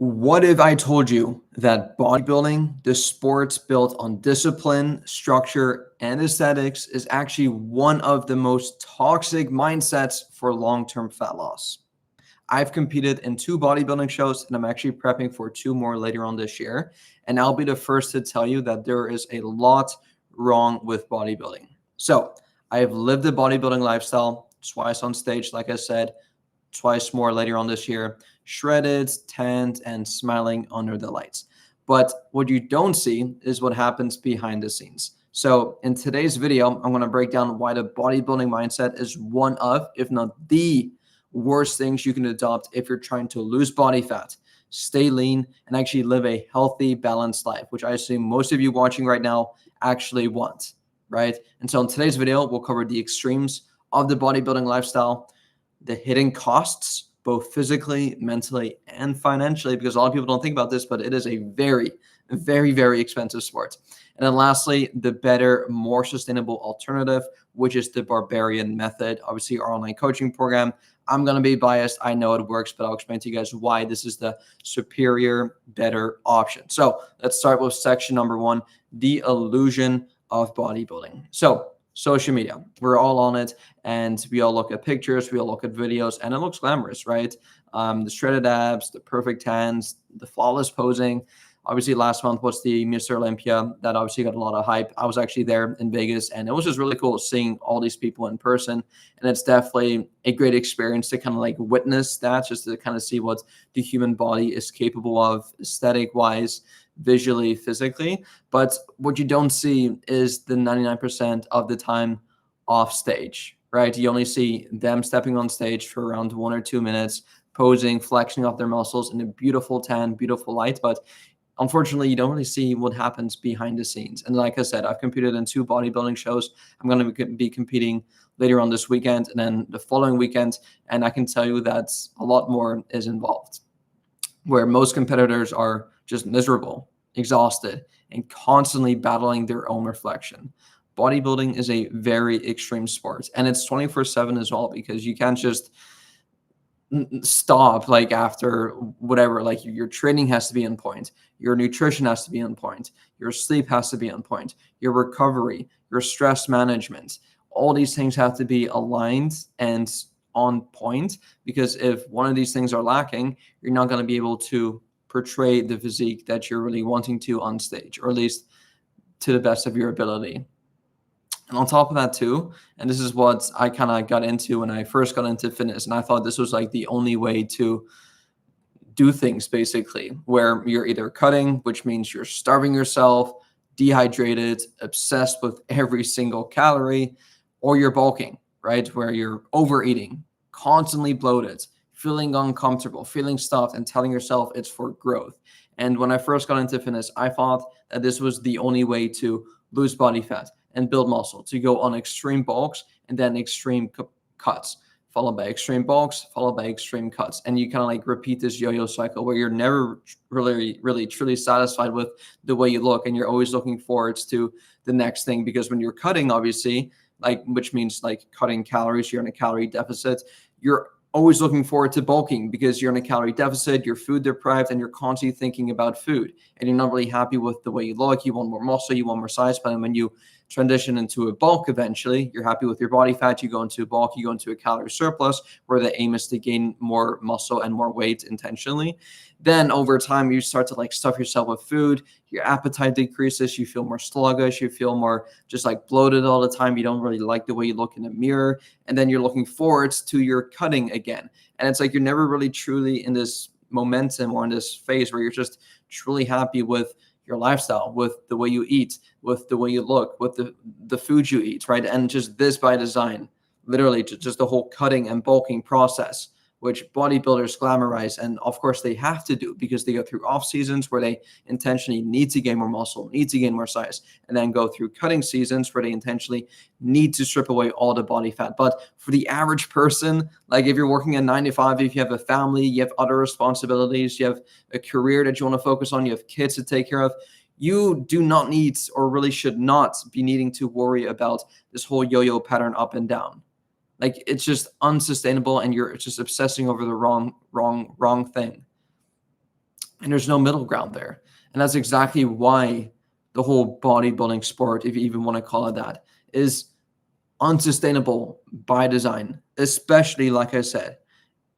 What if I told you that bodybuilding, the sports built on discipline, structure, and aesthetics, is actually one of the most toxic mindsets for long term fat loss? I've competed in two bodybuilding shows and I'm actually prepping for two more later on this year. And I'll be the first to tell you that there is a lot wrong with bodybuilding. So I have lived the bodybuilding lifestyle twice on stage, like I said, twice more later on this year, shredded, tanned, and smiling under the lights. But what you don't see is what happens behind the scenes. So in today's video, I'm going to break down why the bodybuilding mindset is one of, if not the worst things you can adopt if you're trying to lose body fat, stay lean, and actually live a healthy, balanced life, which I assume most of you watching right now actually want, right? And so in today's video, we'll cover the extremes of the bodybuilding lifestyle, the hidden costs, both physically, mentally, and financially, because a lot of people don't think about this, but it is a very, very, very expensive sport. And then lastly, the better, more sustainable alternative, which is the Barbarian Method, obviously our online coaching program. I'm going to be biased. I know it works, but I'll explain to you guys why this is the superior, better option. So let's start with section number one, the illusion of bodybuilding. So social media, we're all on it, and we all look at pictures, we all look at videos, and it looks glamorous, right? The shredded abs, the perfect hands, the flawless posing. Obviously, last month was the Mr. Olympia. That obviously got a lot of hype. I was actually there in Vegas, and it was just really cool seeing all these people in person. And it's definitely a great experience to kind of like witness that, just to kind of see what the human body is capable of aesthetic-wise, visually, physically. But what you don't see is the 99% of the time off stage, right? You only see them stepping on stage for around 1 or 2 minutes, posing, flexing off their muscles in a beautiful tan, beautiful light. But unfortunately, you don't really see what happens behind the scenes. And like I said, I've competed in two bodybuilding shows. I'm going to be competing later on this weekend and then the following weekend. And I can tell you that a lot more is involved, where most competitors are just miserable, exhausted, and constantly battling their own reflection. Bodybuilding is a very extreme sport, and it's 24/7 as well, because you can't just stop like after whatever. Like your training has to be on point, your nutrition has to be on point, your sleep has to be on point, your recovery, your stress management, all these things have to be aligned and on point, because if one of these things are lacking, you're not going to be able to portray the physique that you're really wanting to on stage, or at least to the best of your ability. And on top of that too, and this is what I kind of got into when I first got into fitness, and I thought this was like the only way to do things, basically, where you're either cutting, which means you're starving yourself, dehydrated, obsessed with every single calorie, or you're bulking, right? Where you're overeating, constantly bloated, feeling uncomfortable, feeling stuffed, and telling yourself it's for growth. And when I first got into fitness, I thought that this was the only way to lose body fat and build muscle, to go on extreme bulks and then extreme cuts, followed by extreme bulks, followed by extreme cuts. And you kind of like repeat this yo-yo cycle where you're never really truly satisfied with the way you look, and you're always looking forwards to the next thing. Because when you're cutting, obviously, like, which means like cutting calories, you're in a calorie deficit, you're always looking forward to bulking because you're in a calorie deficit, you're food deprived, and you're constantly thinking about food, and you're not really happy with the way you look. You want more muscle, you want more size, but when you transition into a bulk, eventually you're happy with your body fat, you go into a bulk, you go into a calorie surplus, where the aim is to gain more muscle and more weight intentionally. Then over time, you start to like stuff yourself with food, your appetite decreases, you feel more sluggish, you feel more just like bloated all the time, you don't really like the way you look in the mirror, and then you're looking forwards to your cutting again. And it's like you're never really truly in this momentum or in this phase where you're just truly happy with your lifestyle, with the way you eat, with the way you look, with the food you eat, right? And just this by design, literally just the whole cutting and bulking process, which bodybuilders glamorize, and of course they have to do, because they go through off seasons where they intentionally need to gain more muscle, need to gain more size, and then go through cutting seasons where they intentionally need to strip away all the body fat. But for the average person, like if you're working a 9 to 5, if you have a family, you have other responsibilities, you have a career that you want to focus on, you have kids to take care of, you do not need, or really should not be needing, to worry about this whole yo-yo pattern up and down. Like, it's just unsustainable, and you're just obsessing over the wrong thing. And there's no middle ground there. And that's exactly why the whole bodybuilding sport, if you even want to call it that, is unsustainable by design, especially, like I said,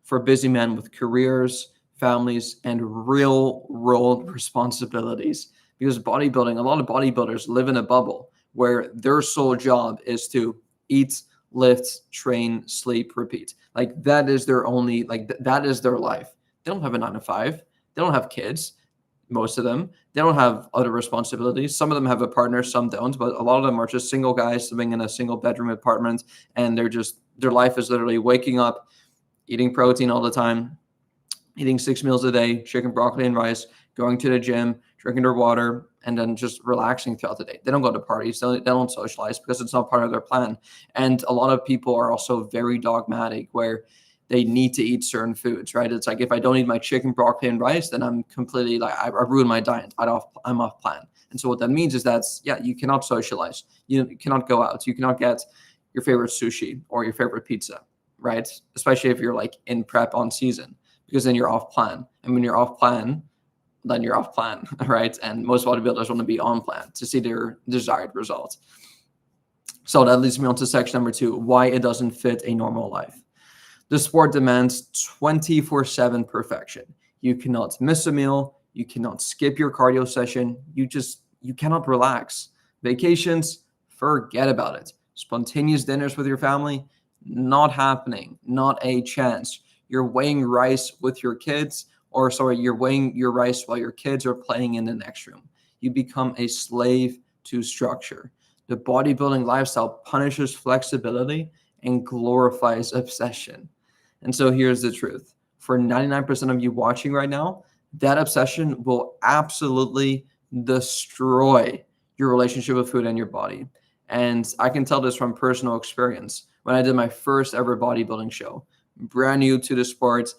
for busy men with careers, families, and real world responsibilities. Because bodybuilding, a lot of bodybuilders live in a bubble where their sole job is to eat, lift, train, sleep, repeat. Like that is their only, that is their life. They don't have a 9 to 5. They don't have kids, most of them. They don't have other responsibilities. Some of them have a partner, some don't, but a lot of them are just single guys living in a single bedroom apartment. And their life is literally waking up, eating protein all the time, eating 6 meals a day, chicken, broccoli, and rice, going to the gym, drinking their water, and then just relaxing throughout the day. They don't go to parties. They don't socialize because it's not part of their plan. And a lot of people are also very dogmatic where they need to eat certain foods, right? It's like, if I don't eat my chicken, broccoli, and rice, then I'm completely like, I ruin my diet. I'm off plan. And so what that means is that, yeah, you cannot socialize. You cannot go out. You cannot get your favorite sushi or your favorite pizza, right? Especially if you're like in prep on season, because then you're off plan. And when you're off plan, then you're off plan, right? And most bodybuilders want to be on plan to see their desired results. So that leads me on to section number 2, why it doesn't fit a normal life. The sport demands 24/7 perfection. You cannot miss a meal. You cannot skip your cardio session. You cannot relax. Vacations, forget about it. Spontaneous dinners with your family, not happening, not a chance. You're weighing rice with your kids, you're weighing your rice while your kids are playing in the next room. You become a slave to structure. The bodybuilding lifestyle punishes flexibility and glorifies obsession. And so here's the truth. For 99% of you watching right now, that obsession will absolutely destroy your relationship with food and your body. And I can tell this from personal experience. When I did my first ever bodybuilding show, brand new to the sport,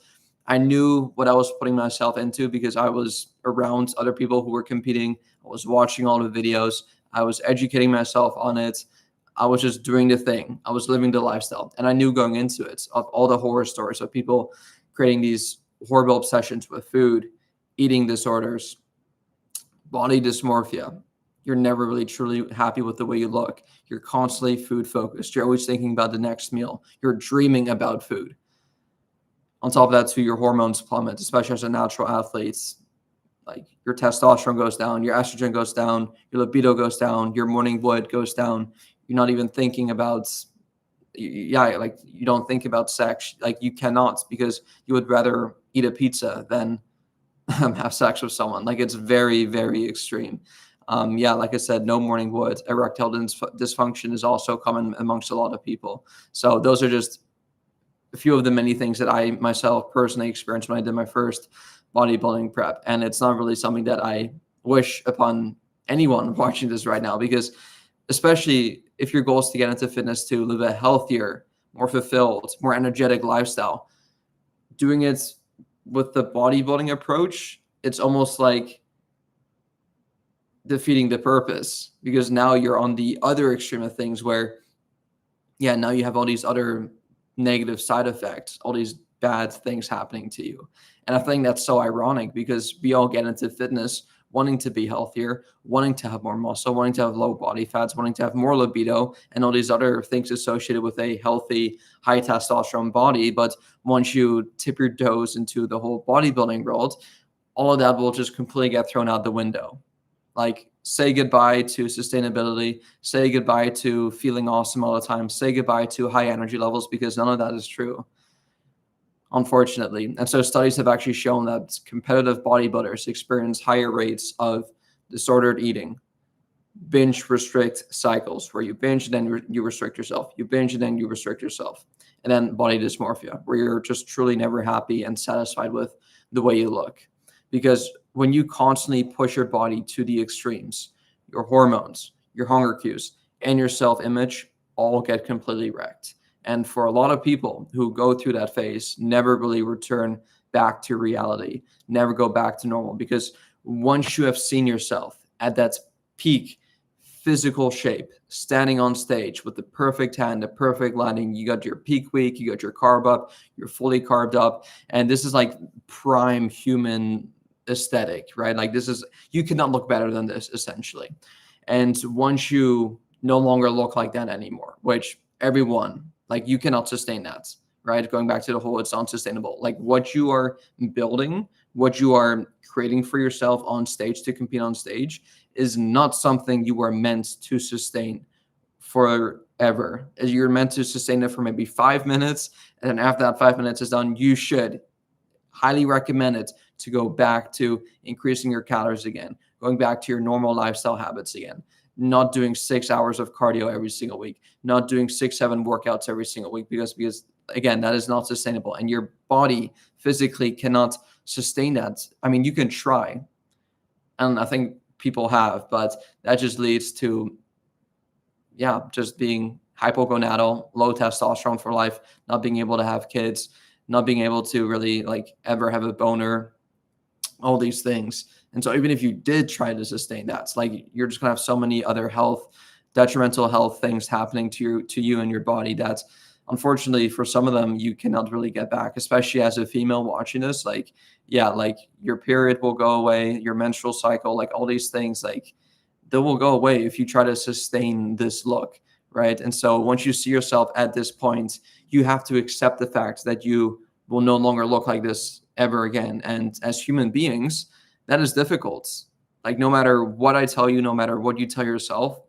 I knew what I was putting myself into because I was around other people who were competing. I was watching all the videos. I was educating myself on it. I was just doing the thing. I was living the lifestyle. And I knew going into it of all the horror stories of people creating these horrible obsessions with food, eating disorders, body dysmorphia. You're never really truly happy with the way you look. You're constantly food focused. You're always thinking about the next meal. You're dreaming about food. On top of that, too, your hormones plummet, especially as a natural athlete. Like your testosterone goes down, your estrogen goes down, your libido goes down, your morning wood goes down. You're not even thinking about, like you don't think about sex. Like you cannot, because you would rather eat a pizza than have sex with someone. Like it's very, very extreme. Like I said, no morning wood. Erectile dysfunction is also common amongst a lot of people. So those are just a few of the many things that I myself personally experienced when I did my first bodybuilding prep. And it's not really something that I wish upon anyone watching this right now, because especially if your goal is to get into fitness to live a healthier, more fulfilled, more energetic lifestyle, doing it with the bodybuilding approach, it's almost like defeating the purpose, because now you're on the other extreme of things where, now you have all these other negative side effects, all these bad things happening to you. And I think that's so ironic, because we all get into fitness wanting to be healthier, wanting to have more muscle, wanting to have low body fats, wanting to have more libido, and all these other things associated with a healthy, high testosterone body. But once you tip your toes into the whole bodybuilding world, all of that will just completely get thrown out the window. Like, say goodbye to sustainability, say goodbye to feeling awesome all the time, say goodbye to high energy levels, because none of that is true, unfortunately. And so studies have actually shown that competitive bodybuilders experience higher rates of disordered eating, binge restrict cycles, where you binge and then you restrict yourself, you binge and then you restrict yourself, and then body dysmorphia, where you're just truly never happy and satisfied with the way you look. Because when you constantly push your body to the extremes, your hormones, your hunger cues, and your self-image all get completely wrecked. And for a lot of people who go through that phase, never really return back to reality, never go back to normal. Because once you have seen yourself at that peak physical shape, standing on stage with the perfect hand, the perfect lighting, you got your peak week, you got your carb up, you're fully carved up. And this is like prime human aesthetic, right? Like this is, you cannot look better than this essentially. And once you no longer look like that anymore, which everyone, like you cannot sustain that, right? Going back to the whole, it's unsustainable. Like what you are building, what you are creating for yourself on stage to compete on stage is not something you are meant to sustain forever. As you're meant to sustain it for maybe 5 minutes. And then after that 5 minutes is done, you should highly recommend it to go back to increasing your calories again, going back to your normal lifestyle habits again, not doing 6 hours of cardio every single week, not doing 6-7 workouts every single week, because again, that is not sustainable, and your body physically cannot sustain that. I mean, you can try, and I think people have, but that just leads to, just being hypogonadal, low testosterone for life, not being able to have kids, not being able to really like ever have a boner, all these things. And so even if you did try to sustain that, it's like you're just gonna have so many other detrimental health things happening to you and your body that unfortunately for some of them you cannot really get back, especially as a female watching this. Like, like your period will go away, your menstrual cycle, like all these things, like they will go away if you try to sustain this look, right? And so once you see yourself at this point, you have to accept the fact that you will no longer look like this ever again. And as human beings, that is difficult. Like no matter what I tell you, no matter what you tell yourself,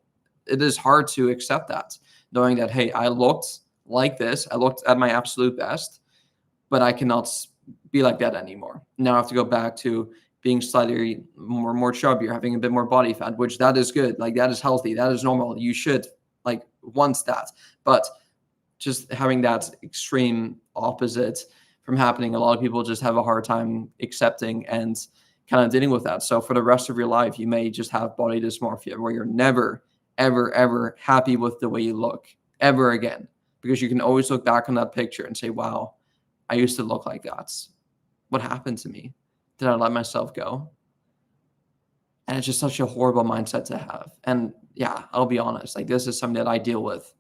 it is hard to accept that, knowing that, hey, I looked like this, I looked at my absolute best, but I cannot be like that anymore. Now I have to go back to being slightly more chubby or having a bit more body fat, which that is good. Like that is healthy. That is normal. You should like want that. But just having that extreme opposite from happening, a lot of people just have a hard time accepting and kind of dealing with that. So for the rest of your life, you may just have body dysmorphia where you're never, ever, ever happy with the way you look ever again, because you can always look back on that picture and say, wow, I used to look like that. What happened to me? Did I let myself go? And it's just such a horrible mindset to have. And I'll be honest, like this is something that I deal with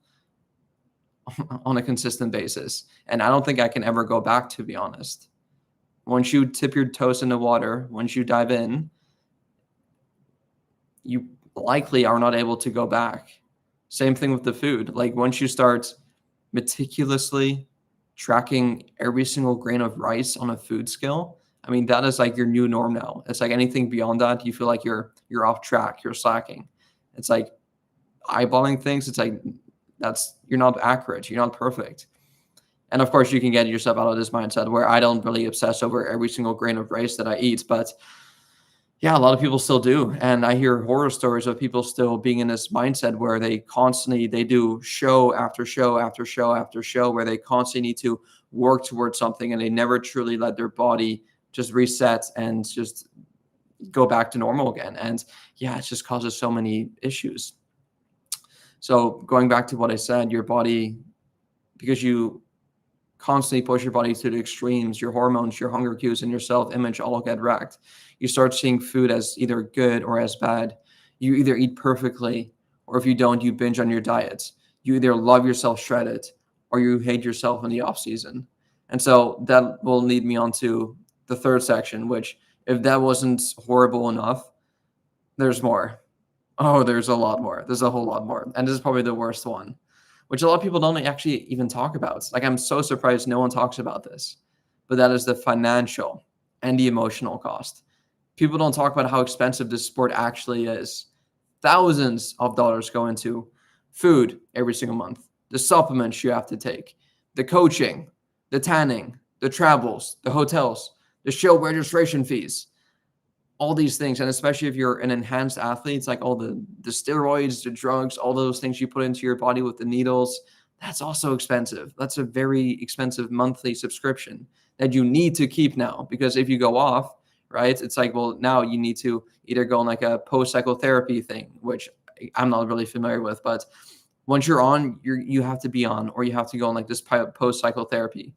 on a consistent basis. And I don't think I can ever go back, to be honest. Once you tip your toes in the water, once you dive in, you likely are not able to go back. Same thing with the food. Like once you start meticulously tracking every single grain of rice on a food scale, I mean, that is like your new norm now. It's like anything beyond that, you feel like you're off track, you're slacking. It's like eyeballing things. It's like, you're not accurate. You're not perfect. And of course you can get yourself out of this mindset where I don't really obsess over every single grain of rice that I eat, but a lot of people still do. And I hear horror stories of people still being in this mindset where they do show after show after show after show, where they constantly need to work towards something and they never truly let their body just reset and just go back to normal again. And it just causes so many issues. So going back to what I said, your body, because you constantly push your body to the extremes, your hormones, your hunger cues, and your self-image all get wrecked. You start seeing food as either good or as bad. You either eat perfectly, or if you don't, you binge on your diet. You either love yourself shredded, or you hate yourself in the off season. And so that will lead me on to the third section, which if that wasn't horrible enough, there's more. Oh, there's a lot more. There's a whole lot more. And this is probably the worst one, which a lot of people don't actually even talk about. Like, I'm so surprised no one talks about this, but that is the financial and the emotional cost. People don't talk about how expensive this sport actually is. Thousands of dollars go into food every single month, the supplements you have to take, the coaching, the tanning, the travels, the hotels, the show registration fees, all these things. And especially if you're an enhanced athlete, it's like all the steroids, the drugs, all those things you put into your body with the needles, that's also expensive. That's a very expensive monthly subscription that you need to keep now, because if you go off, right, it's like, well, now you need to either go on like a post-psychotherapy thing, which I'm not really familiar with, but once you're on, you have to be on, or you have to go on like this post-psychotherapy.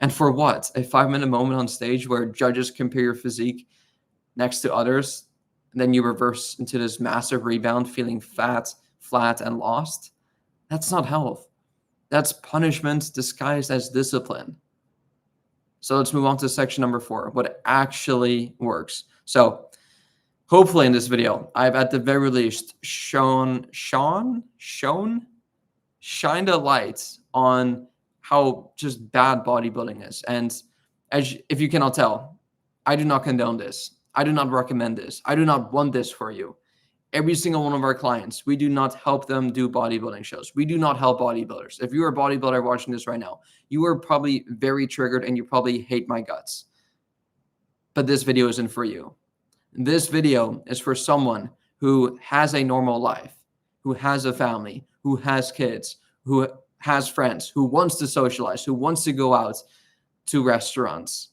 And for what? A 5-minute moment on stage where judges compare your physique next to others, and then you reverse into this massive rebound feeling fat, flat, and lost? That's not health. That's punishment disguised as discipline. So let's move on to section number 4, what actually works. So hopefully in this video, I've at the very least shined a light on how just bad bodybuilding is. And if you cannot tell, I do not condone this. I do not recommend this. I do not want this for you. Every single one of our clients, we do not help them do bodybuilding shows. We do not help bodybuilders. If you're a bodybuilder watching this right now, you are probably very triggered and you probably hate my guts. But this video isn't for you. This video is for someone who has a normal life, who has a family, who has kids, who has friends, who wants to socialize, who wants to go out to restaurants,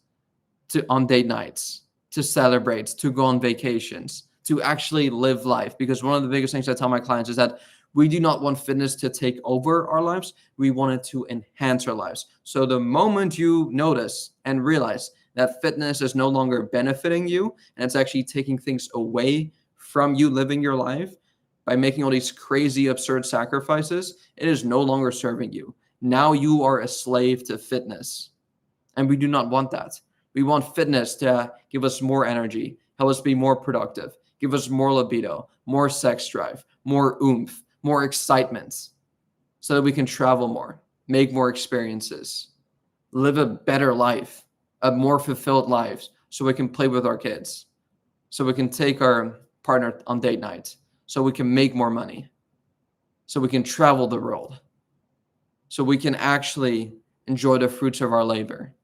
on date nights, to celebrate, to go on vacations, to actually live life. Because one of the biggest things I tell my clients is that we do not want fitness to take over our lives. We want it to enhance our lives. So the moment you notice and realize that fitness is no longer benefiting you and it's actually taking things away from you living your life by making all these crazy, absurd sacrifices, it is no longer serving you. Now you are a slave to fitness. And we do not want that. We want fitness to give us more energy, help us be more productive, give us more libido, more sex drive, more oomph, more excitement, so that we can travel more, make more experiences, live a better life, a more fulfilled life, so we can play with our kids, so we can take our partner on date night, so we can make more money, so we can travel the world, so we can actually enjoy the fruits of our labor.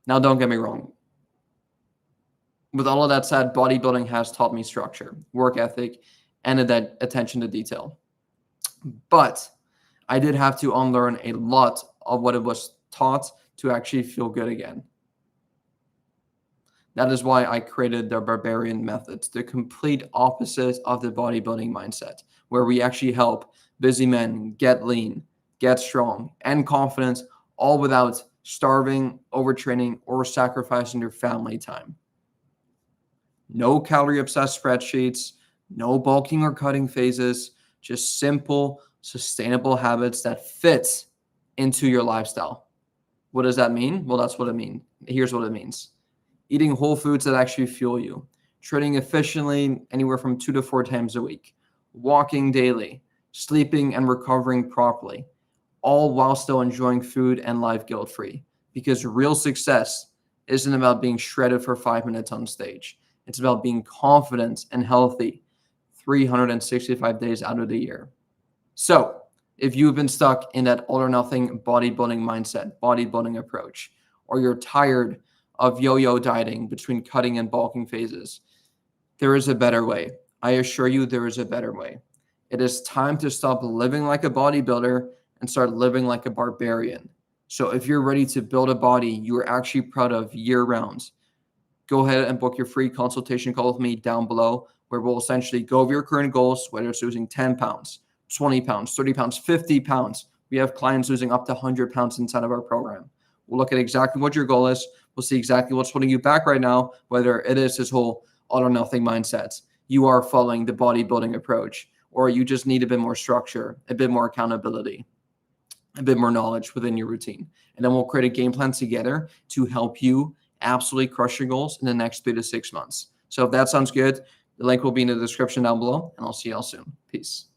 Now, don't get me wrong. With all of that said, bodybuilding has taught me structure, work ethic, and attention to detail. But I did have to unlearn a lot of what it was taught to actually feel good again. That is why I created the Barbarian Method, the complete opposite of the bodybuilding mindset, where we actually help busy men get lean, get strong, and confident, all without starving, overtraining, or sacrificing your family time. No calorie-obsessed spreadsheets, no bulking or cutting phases, just simple, sustainable habits that fit into your lifestyle. What does that mean? Well, that's what it means. Here's what it means. Eating whole foods that actually fuel you, training efficiently anywhere from 2 to 4 times a week, walking daily, sleeping and recovering properly, all while still enjoying food and life guilt-free. Because real success isn't about being shredded for 5 minutes on stage. It's about being confident and healthy 365 days out of the year. So if you've been stuck in that all or nothing bodybuilding mindset, bodybuilding approach, or you're tired of yo-yo dieting between cutting and bulking phases, there is a better way. I assure you there is a better way. It is time to stop living like a bodybuilder and start living like a barbarian. So if you're ready to build a body you are actually proud of year-round, go ahead and book your free consultation call with me down below, where we'll essentially go over your current goals, whether it's losing 10 pounds, 20 pounds, 30 pounds, 50 pounds. We have clients losing up to 100 pounds inside of our program. We'll look at exactly what your goal is. We'll see exactly what's holding you back right now, whether it is this whole all or nothing mindset, you are following the bodybuilding approach, or you just need a bit more structure, a bit more accountability, a bit more knowledge within your routine. And then we'll create a game plan together to help you absolutely crush your goals in the next 3 to 6 months. So if that sounds good, the link will be in the description down below, and I'll see y'all soon. Peace.